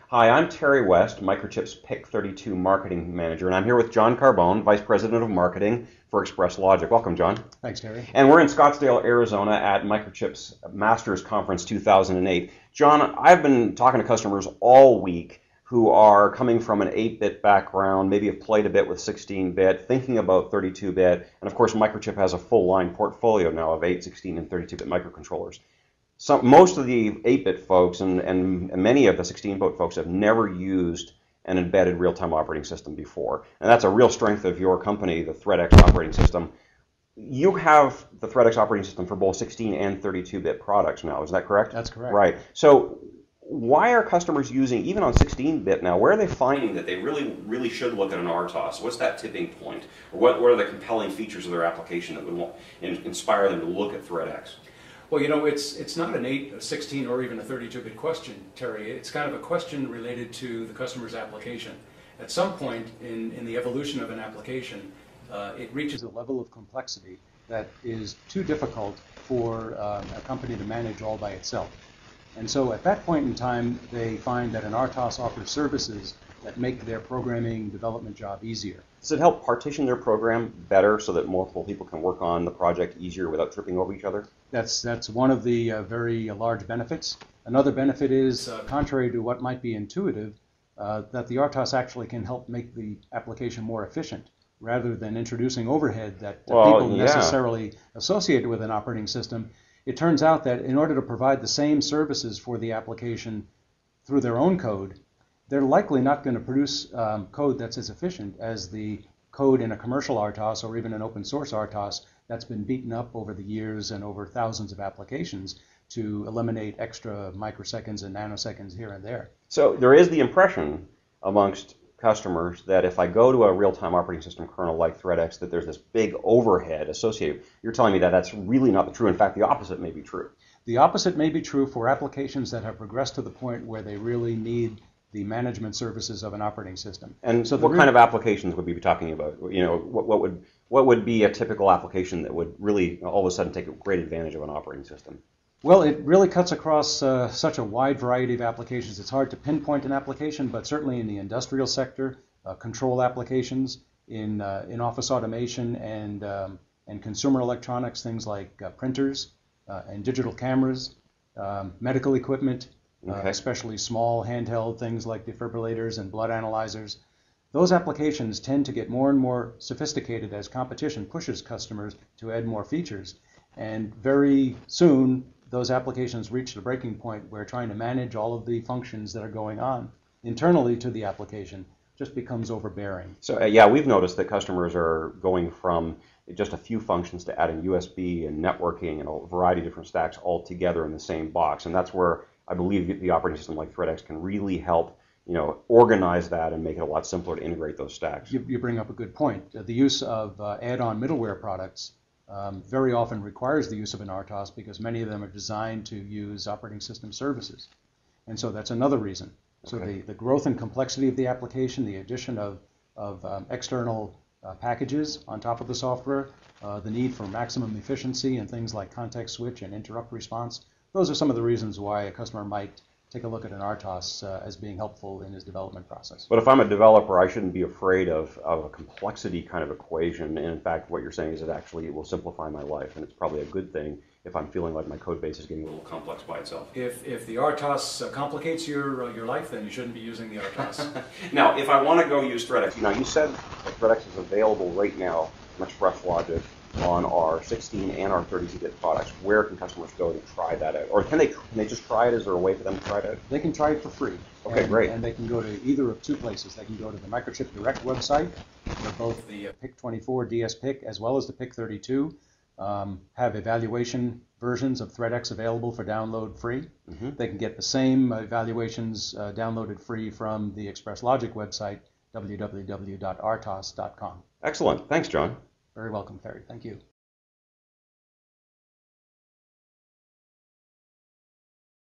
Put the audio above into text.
Hi, I'm Terry West, Microchip's PIC32 Marketing Manager, and I'm here with John Carbone, Vice President of Marketing for Express Logic. Welcome, John. Thanks, Terry. And we're in Scottsdale, Arizona at Microchip's Masters Conference 2008. John, I've been talking to customers all week who are coming from an 8-bit background, maybe have played a bit with 16-bit, thinking about 32-bit, and of course Microchip has a full line portfolio now of 8, 16, and 32-bit microcontrollers. Most of the 8-bit folks and many of the 16-bit folks have never used an embedded real-time operating system before. And that's a real strength of your company, the ThreadX operating system. You have the ThreadX operating system for both 16 and 32-bit products now, is that correct? That's correct. Right. So why are customers using, even on 16-bit now, where are they finding that they really should look at an RTOS? What's that tipping point? Or what are the compelling features of their application that would inspire them to look at ThreadX? Well, you know, it's not an 8, a 16, or even a 32-bit question, Terry. It's kind of a question related to the customer's application. At some point in the evolution of an application, it reaches a level of complexity that is too difficult for a company to manage all by itself. And so at that point in time, they find that an RTOS offers services that make their programming development job easier. Does it help partition their program better so that multiple people can work on the project easier without tripping over each other? That's one of the very large benefits. Another benefit is, contrary to what might be intuitive, that the RTOS actually can help make the application more efficient rather than introducing overhead that people necessarily associated with an operating system. It turns out that in order to provide the same services for the application through their own code, they're likely not going to produce code that's as efficient as the code in a commercial RTOS or even an open source RTOS that's been beaten up over the years and over thousands of applications to eliminate extra microseconds and nanoseconds here and there. So there is the impression amongst customers that if I go to a real-time operating system kernel like ThreadX, that there's this big overhead associated. You're telling me that that's really not true. In fact, the opposite may be true. The opposite may be true for applications that have progressed to the point where they really need the management services of an operating system. And so what kind of applications would we be talking about? You know, what would be a typical application that would really all of a sudden take a great advantage of an operating system? Well, it really cuts across such a wide variety of applications. It's hard to pinpoint an application, but certainly in the industrial sector, control applications, in office automation and consumer electronics, things like printers and digital cameras, medical equipment, especially small handheld things like defibrillators and blood analyzers. Those applications tend to get more and more sophisticated as competition pushes customers to add more features. And very soon, those applications reach the breaking point where trying to manage all of the functions that are going on internally to the application just becomes overbearing. So yeah, we've noticed that customers are going from just a few functions to adding USB and networking and a variety of different stacks all together in the same box. And that's where I believe the operating system like ThreadX can really help, you know, organize that and make it a lot simpler to integrate those stacks. You bring up a good point. The use of add-on middleware products very often requires the use of an RTOS because many of them are designed to use operating system services. And so that's another reason. So the growth and complexity of the application, the addition of external packages on top of the software, the need for maximum efficiency and things like context switch and interrupt response, those are some of the reasons why a customer might take a look at an RTOS as being helpful in his development process. But if I'm a developer, I shouldn't be afraid of a complexity kind of equation. And in fact, what you're saying is that actually it will simplify my life, and it's probably a good thing if I'm feeling like my code base is getting a little complex by itself. If the RTOS complicates your life, then you shouldn't be using the RTOS. Now, if I want to go use ThreadX, now you said that ThreadX is available right now from Express Logic on our 16 and our 32-bit products. Where can customers go to try that out? Or can they just try it? Is there a way for them to try it out? They can try it for free. Okay, great. And they can go to either of two places. They can go to the Microchip Direct website, where both the PIC24 DS-PIC as well as the PIC32 have evaluation versions of ThreadX available for download free. They can get the same evaluations downloaded free from the Express Logic website, www.rtos.com. Excellent. Thanks, John. Very welcome, Terry. Thank you.